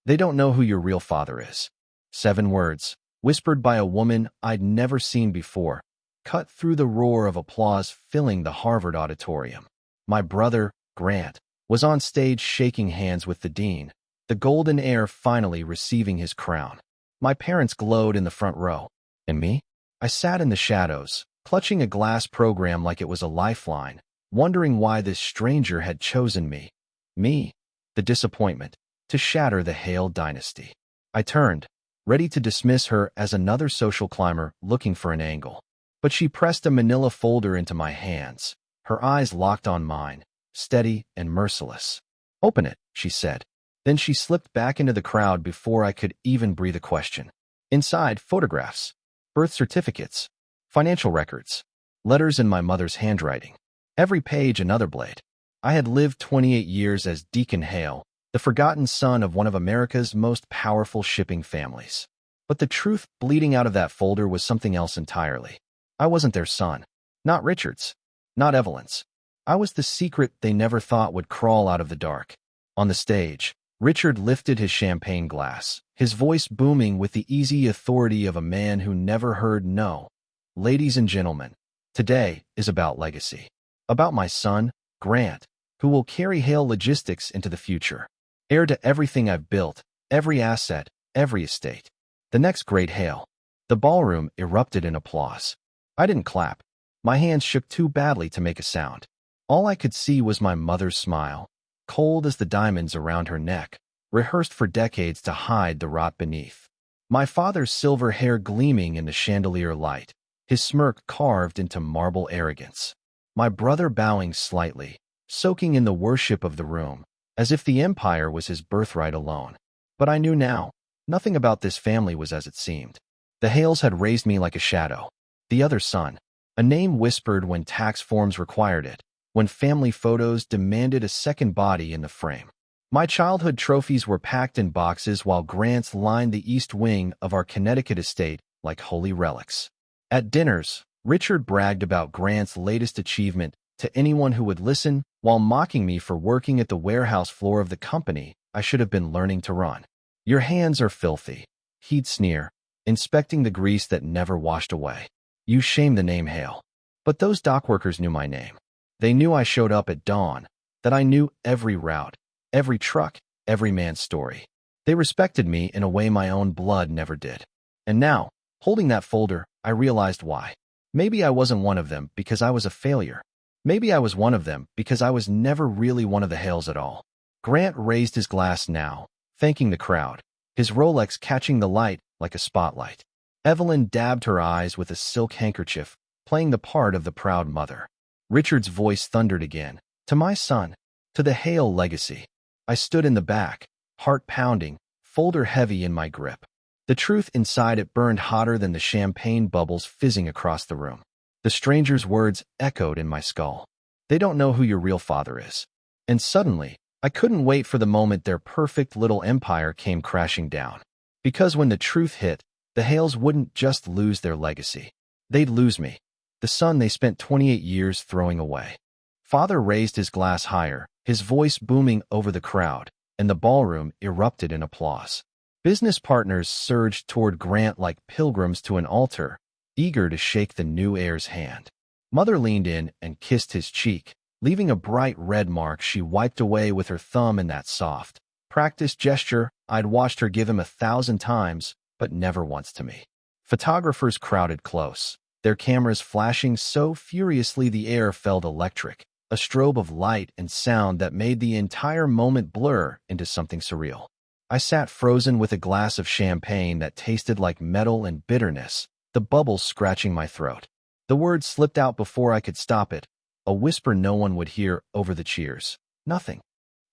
They don't know who your real father is. 7 words, whispered by a woman I'd never seen before, cut through the roar of applause filling the Harvard auditorium. My brother, Grant, was on stage shaking hands with the dean, the golden heir finally receiving his crown. My parents glowed in the front row. And me? I sat in the shadows, clutching a glass program like it was a lifeline, wondering why this stranger had chosen me. Me, the disappointment, to shatter the Hale dynasty. I turned, ready to dismiss her as another social climber looking for an angle. But she pressed a manila folder into my hands, her eyes locked on mine, steady and merciless. "Open it," she said. Then she slipped back into the crowd before I could even breathe a question. Inside, photographs, birth certificates, financial records, letters in my mother's handwriting. Every page another blade. I had lived 28 years as Deacon Hale, the forgotten son of one of America's most powerful shipping families. But the truth bleeding out of that folder was something else entirely. I wasn't their son. Not Richard's. Not Evelyn's. I was the secret they never thought would crawl out of the dark. On the stage, Richard lifted his champagne glass, his voice booming with the easy authority of a man who never heard no. "Ladies and gentlemen, today is about legacy. About my son, Grant, who will carry Hale Logistics into the future. Heir to everything I've built, every asset, every estate. The next great Hale." The ballroom erupted in applause. I didn't clap. My hands shook too badly to make a sound. All I could see was my mother's smile, cold as the diamonds around her neck, rehearsed for decades to hide the rot beneath. My father's silver hair gleaming in the chandelier light, his smirk carved into marble arrogance. My brother bowing slightly, soaking in the worship of the room, as if the empire was his birthright alone. But I knew now, nothing about this family was as it seemed. The Hales had raised me like a shadow. The other son, a name whispered when tax forms required it, when family photos demanded a second body in the frame. My childhood trophies were packed in boxes while Grant's lined the east wing of our Connecticut estate like holy relics. At dinners, Richard bragged about Grant's latest achievement to anyone who would listen, while mocking me for working at the warehouse floor of the company I should have been learning to run. "Your hands are filthy," he'd sneer, inspecting the grease that never washed away. "You shame the name Hale." But those dockworkers knew my name. They knew I showed up at dawn, that I knew every route, every truck, every man's story. They respected me in a way my own blood never did. And now, holding that folder, I realized why. Maybe I wasn't one of them because I was a failure. Maybe I was one of them because I was never really one of the Hales at all. Grant raised his glass now, thanking the crowd, his Rolex catching the light like a spotlight. Evelyn dabbed her eyes with a silk handkerchief, playing the part of the proud mother. Richard's voice thundered again. "To my son, to the Hale legacy." I stood in the back, heart pounding, folder heavy in my grip. The truth inside it burned hotter than the champagne bubbles fizzing across the room. The stranger's words echoed in my skull. "They don't know who your real father is." And suddenly, I couldn't wait for the moment their perfect little empire came crashing down. Because when the truth hit, the Hales wouldn't just lose their legacy. They'd lose me, the son they spent 28 years throwing away. Father raised his glass higher, his voice booming over the crowd, and the ballroom erupted in applause. Business partners surged toward Grant like pilgrims to an altar, eager to shake the new heir's hand. Mother leaned in and kissed his cheek, leaving a bright red mark she wiped away with her thumb in that soft, practiced gesture I'd watched her give him 1,000 times, but never once to me. Photographers crowded close, their cameras flashing so furiously the air felt electric, a strobe of light and sound that made the entire moment blur into something surreal. I sat frozen with a glass of champagne that tasted like metal and bitterness, the bubbles scratching my throat. The words slipped out before I could stop it, a whisper no one would hear over the cheers. Nothing.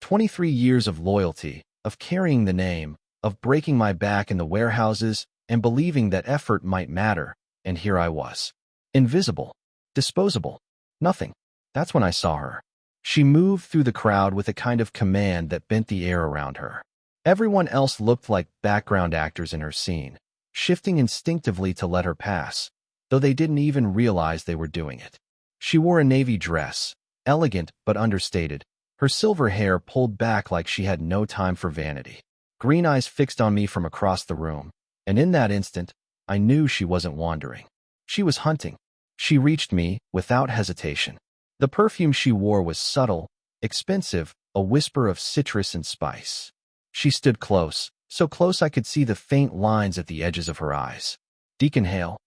23 years of loyalty, of carrying the name, of breaking my back in the warehouses and believing that effort might matter, and here I was. Invisible. Disposable. Nothing. That's when I saw her. She moved through the crowd with a kind of command that bent the air around her. Everyone else looked like background actors in her scene, shifting instinctively to let her pass, though they didn't even realize they were doing it. She wore a navy dress, elegant but understated, her silver hair pulled back like she had no time for vanity. green eyes fixed on me from across the room, and in that instant, I knew she wasn't wandering. She was hunting. She reached me without hesitation. The perfume she wore was subtle, expensive, a whisper of citrus and spice. She stood close, so close I could see the faint lines at the edges of her eyes. Deacon Hale.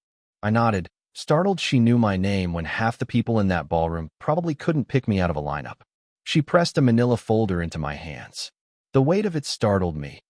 I nodded, startled she knew my name when half the people in that ballroom probably couldn't pick me out of a lineup. She pressed a manila folder into my hands. The weight of it startled me.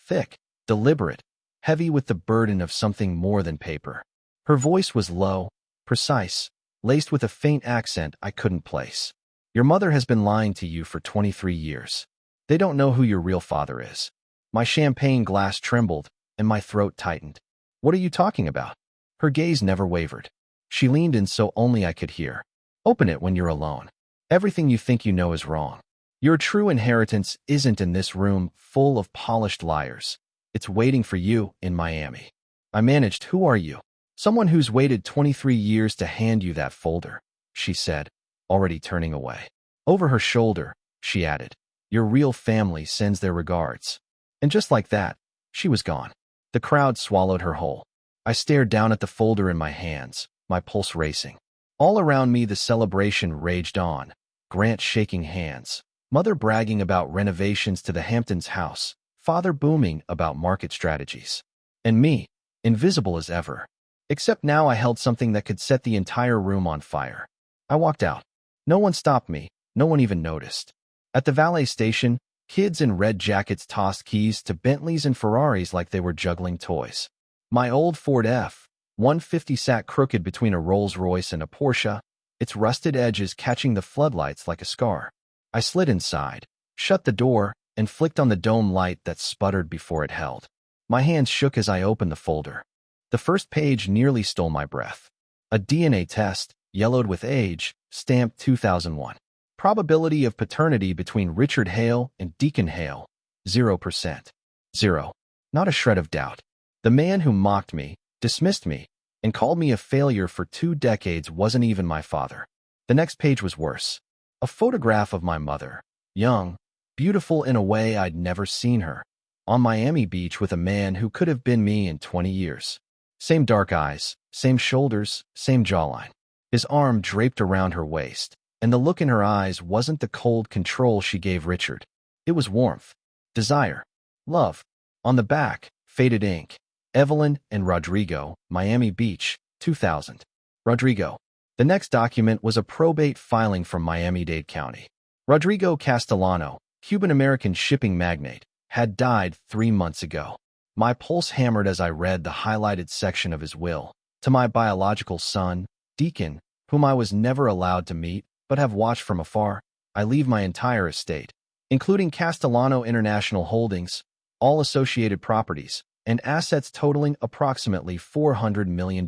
Thick, deliberate, heavy with the burden of something more than paper. Her voice was low, precise, laced with a faint accent I couldn't place. Your mother has been lying to you for 23 years. They don't know who your real father is. My champagne glass trembled, and my throat tightened. What are you talking about? Her gaze never wavered. She leaned in so only I could hear. Open it when you're alone. Everything you think you know is wrong. Your true inheritance isn't in this room full of polished liars. It's waiting for you in Miami. I managed. Who are you? Someone who's waited 23 years to hand you that folder, she said, already turning away. Over her shoulder, she added, your real family sends their regards. And just like that, she was gone. The crowd swallowed her whole. I stared down at the folder in my hands, my pulse racing. All around me the celebration raged on, Grant shaking hands, mother bragging about renovations to the Hamptons house, father booming about market strategies. And me, invisible as ever. Except now I held something that could set the entire room on fire. I walked out. No one stopped me, no one even noticed. At the valet station, kids in red jackets tossed keys to Bentleys and Ferraris like they were juggling toys. My old Ford F-150 sat crooked between a Rolls-Royce and a Porsche, its rusted edges catching the floodlights like a scar. I slid inside, shut the door, and flicked on the dome light that sputtered before it held. My hands shook as I opened the folder. The first page nearly stole my breath. A DNA test, yellowed with age, stamped 2001. Probability of paternity between Richard Hale and Deacon Hale, 0%. 0. Not a shred of doubt. The man who mocked me, dismissed me, and called me a failure for 2 decades wasn't even my father. The next page was worse. A photograph of my mother, young, beautiful in a way I'd never seen her, on Miami Beach with a man who could have been me in 20 years. Same dark eyes, same shoulders, same jawline. His arm draped around her waist, and the look in her eyes wasn't the cold control she gave Richard. It was warmth, desire, love. On the back, faded ink, Evelyn and Rodrigo, Miami Beach, 2000. Rodrigo. The next document was a probate filing from Miami-Dade County. Rodrigo Castellano, Cuban-American shipping magnate, had died 3 months ago. My pulse hammered as I read the highlighted section of his will. To my biological son, Deacon, whom I was never allowed to meet, but have watched from afar, I leave my entire estate, including Castellano International Holdings, all associated properties, and assets totaling approximately $400 million.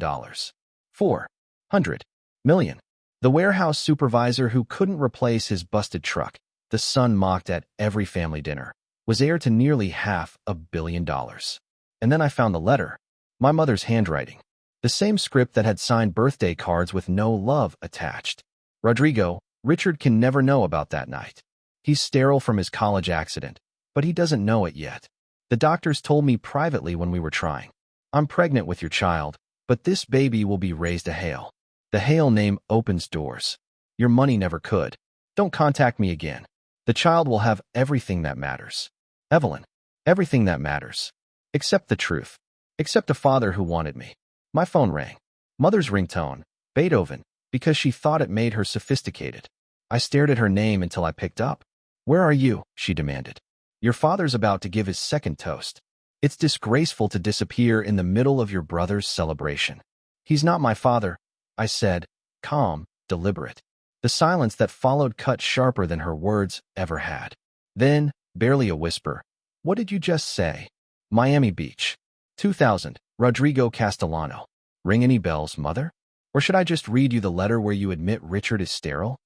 400 million. The warehouse supervisor who couldn't replace his busted truck, the son mocked at every family dinner, was heir to nearly $500 million. And then I found the letter, my mother's handwriting, the same script that had signed birthday cards with no love attached. Rodrigo, Richard can never know about that night. He's sterile from his college accident, but he doesn't know it yet. The doctors told me privately when we were trying. I'm pregnant with your child, but this baby will be raised a Hale. The Hale name opens doors. Your money never could. Don't contact me again. The child will have everything that matters. Evelyn, everything that matters. Except the truth. Except a father who wanted me. My phone rang. Mother's ringtone, Beethoven, because she thought it made her sophisticated. I stared at her name until I picked up. Where are you? She demanded. Your father's about to give his second toast. It's disgraceful to disappear in the middle of your brother's celebration. He's not my father, I said, calm, deliberate. The silence that followed cut sharper than her words ever had. Then, barely a whisper, what did you just say? Miami Beach. 2000, Rodrigo Castellano. Ring any bells, mother? Or should I just read you the letter where you admit Richard is sterile?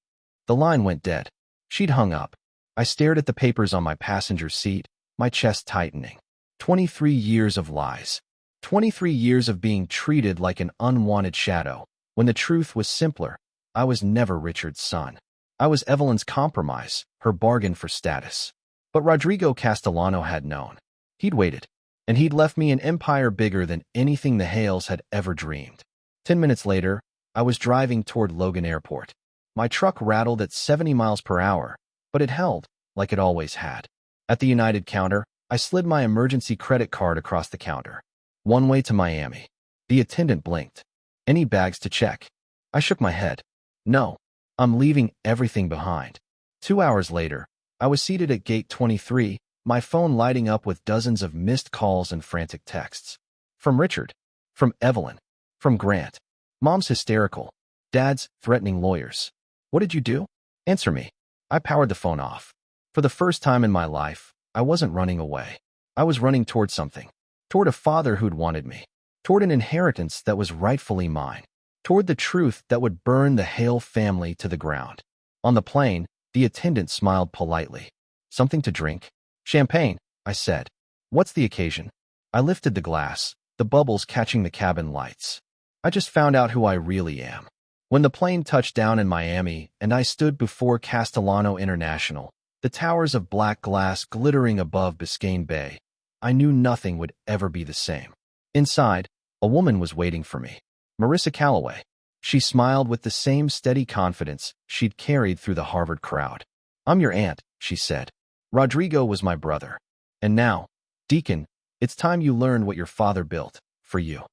The line went dead. She'd hung up. I stared at the papers on my passenger seat, my chest tightening. 23 years of lies. 23 years of being treated like an unwanted shadow, when the truth was simpler. I was never Richard's son. I was Evelyn's compromise, her bargain for status. But Rodrigo Castellano had known. He'd waited, and he'd left me an empire bigger than anything the Hales had ever dreamed. 10 minutes later, I was driving toward Logan Airport. My truck rattled at 70 miles per hour, but it held, like it always had. At the United counter, I slid my emergency credit card across the counter. One way to Miami. The attendant blinked. Any bags to check? I shook my head. No, I'm leaving everything behind. 2 hours later, I was seated at gate 23, my phone lighting up with dozens of missed calls and frantic texts. From Richard. From Evelyn. From Grant. Mom's hysterical. Dad's threatening lawyers. What did you do? Answer me. I powered the phone off. For the first time in my life, I wasn't running away. I was running toward something. Toward a father who'd wanted me. Toward an inheritance that was rightfully mine. Toward the truth that would burn the Hale family to the ground. On the plane, the attendant smiled politely. Something to drink? Champagne, I said. What's the occasion? I lifted the glass, the bubbles catching the cabin lights. I just found out who I really am. When the plane touched down in Miami and I stood before Castellano International, the towers of black glass glittering above Biscayne Bay, I knew nothing would ever be the same. Inside, a woman was waiting for me. Marissa Calloway. She smiled with the same steady confidence she'd carried through the Harvard crowd. I'm your aunt, she said. Rodrigo was my brother. And now, Deacon, it's time you learned what your father built, for you.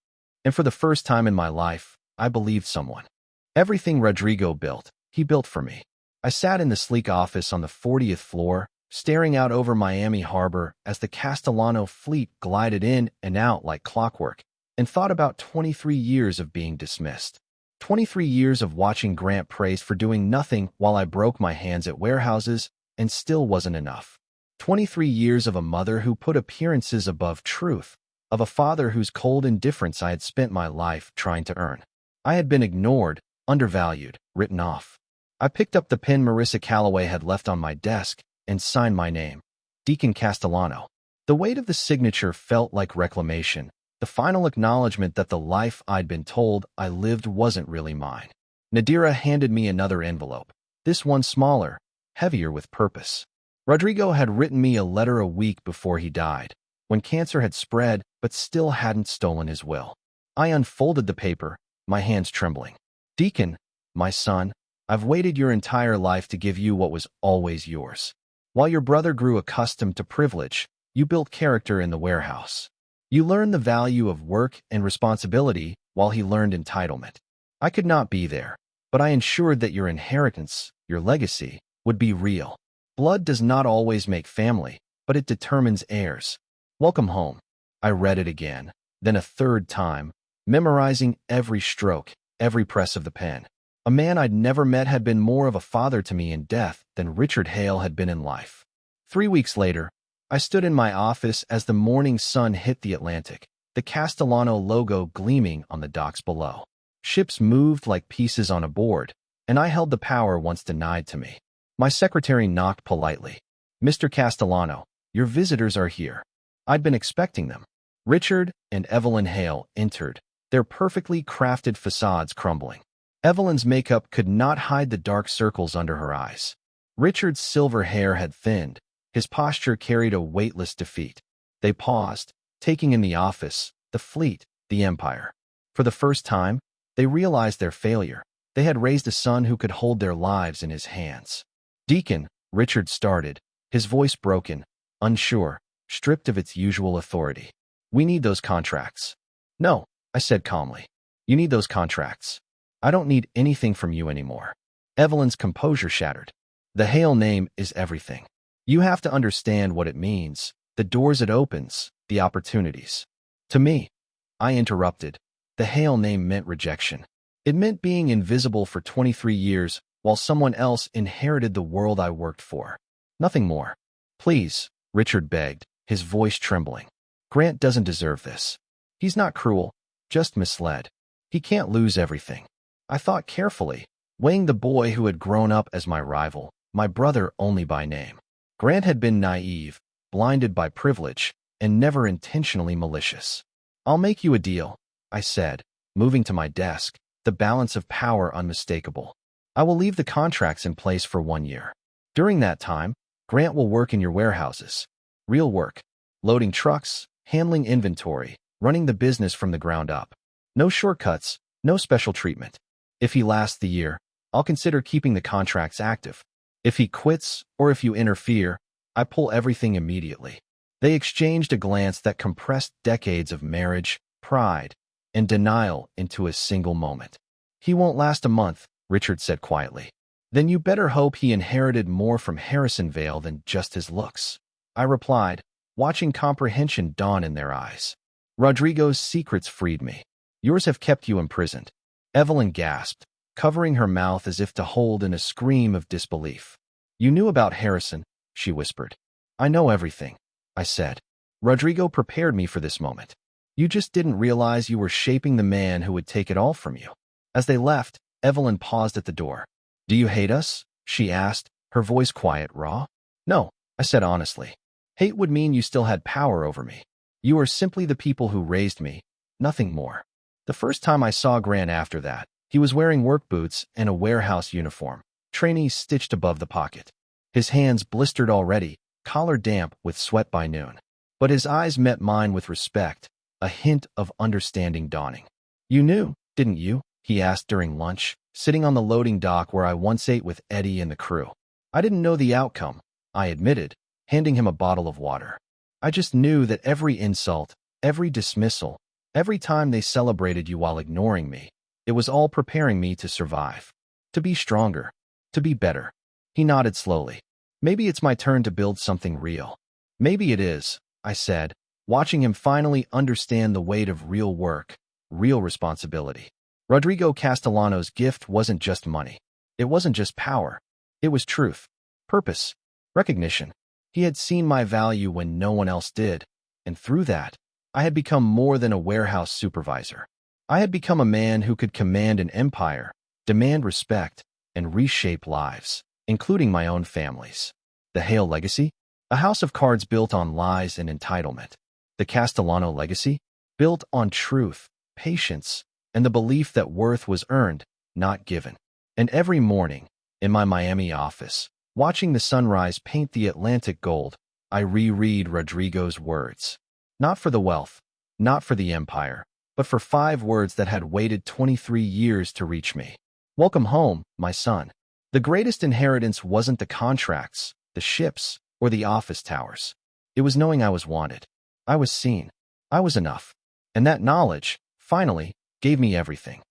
And for the first time in my life, I believed someone. Everything Rodrigo built, he built for me. I sat in the sleek office on the 40th floor, staring out over Miami Harbor as the Castellano fleet glided in and out like clockwork, and thought about 23 years of being dismissed. 23 years of watching Grant praised for doing nothing while I broke my hands at warehouses and still wasn't enough. 23 years of a mother who put appearances above truth, of a father whose cold indifference I had spent my life trying to earn. I had been ignored, undervalued, written off. I picked up the pen Marissa Calloway had left on my desk and signed my name, Deacon Castellano. The weight of the signature felt like reclamation, the final acknowledgement that the life I'd been told I lived wasn't really mine. Nadira handed me another envelope, this one smaller, heavier with purpose. Rodrigo had written me a letter a week before he died, when cancer had spread but still hadn't stolen his will. I unfolded the paper, my hands trembling. Deacon, my son, I've waited your entire life to give you what was always yours. While your brother grew accustomed to privilege, you built character in the warehouse. You learned the value of work and responsibility while he learned entitlement. I could not be there, but I ensured that your inheritance, your legacy, would be real. Blood does not always make family, but it determines heirs. Welcome home. I read it again, then a third time, memorizing every stroke, every press of the pen. A man I'd never met had been more of a father to me in death than Richard Hale had been in life. 3 weeks later, I stood in my office as the morning sun hit the Atlantic, the Castellano logo gleaming on the docks below. Ships moved like pieces on a board, and I held the power once denied to me. My secretary knocked politely. Mr. Castellano, your visitors are here. I'd been expecting them. Richard and Evelyn Hale entered, their perfectly crafted facades crumbling. Evelyn's makeup could not hide the dark circles under her eyes. Richard's silver hair had thinned. His posture carried a weightless defeat. They paused, taking in the office, the fleet, the empire. For the first time, they realized their failure. They had raised a son who could hold their lives in his hands. Deacon, Richard started, his voice broken, unsure, stripped of its usual authority. We need those contracts. No, I said calmly. You need those contracts. I don't need anything from you anymore. Evelyn's composure shattered. The Hale name is everything. You have to understand what it means, the doors it opens, the opportunities. To me, I interrupted. The Hale name meant rejection. It meant being invisible for 23 years while someone else inherited the world I worked for. Nothing more. Please, Richard begged, his voice trembling. Grant doesn't deserve this. He's not cruel, just misled. He can't lose everything. I thought carefully, weighing the boy who had grown up as my rival, my brother only by name. Grant had been naive, blinded by privilege, and never intentionally malicious. I'll make you a deal, I said, moving to my desk, the balance of power unmistakable. I will leave the contracts in place for 1 year. During that time, Grant will work in your warehouses. Real work. loading trucks, handling inventory, running the business from the ground up. No shortcuts, no special treatment. If he lasts the year, I'll consider keeping the contracts active. If he quits or if you interfere, I pull everything immediately. They exchanged a glance that compressed decades of marriage, pride, and denial into a single moment. He won't last a month, Richard said quietly. Then you better hope he inherited more from Harrison Vale than just his looks. I replied, watching comprehension dawn in their eyes. Rodrigo's secrets freed me. Yours have kept you imprisoned. Evelyn gasped, covering her mouth as if to hold in a scream of disbelief. You knew about Harrison, she whispered. I know everything, I said. Rodrigo prepared me for this moment. You just didn't realize you were shaping the man who would take it all from you. As they left, Evelyn paused at the door. Do you hate us? She asked, her voice quiet, raw. No, I said honestly. Hate would mean you still had power over me. You are simply the people who raised me, nothing more. The first time I saw Grant after that, he was wearing work boots and a warehouse uniform, trainees stitched above the pocket. His hands blistered already, collar damp with sweat by noon. But his eyes met mine with respect, a hint of understanding dawning. You knew, didn't you? He asked during lunch, sitting on the loading dock where I once ate with Eddie and the crew. I didn't know the outcome, I admitted, handing him a bottle of water. I just knew that every insult, every dismissal, every time they celebrated you while ignoring me, it was all preparing me to survive, to be stronger, to be better. He nodded slowly. Maybe it's my turn to build something real. Maybe it is, I said, watching him finally understand the weight of real work, real responsibility. Rodrigo Castellano's gift wasn't just money. It wasn't just power. It was truth, purpose, recognition. He had seen my value when no one else did, and through that, I had become more than a warehouse supervisor. I had become a man who could command an empire, demand respect, and reshape lives, including my own family's. The Hale legacy? A house of cards built on lies and entitlement. The Castellano legacy? Built on truth, patience, and the belief that worth was earned, not given. And every morning, in my Miami office, watching the sunrise paint the Atlantic gold, I reread Rodrigo's words. Not for the wealth, not for the empire, but for 5 words that had waited 23 years to reach me. Welcome home, my son. The greatest inheritance wasn't the contracts, the ships, or the office towers. It was knowing I was wanted. I was seen. I was enough. And that knowledge, finally, gave me everything.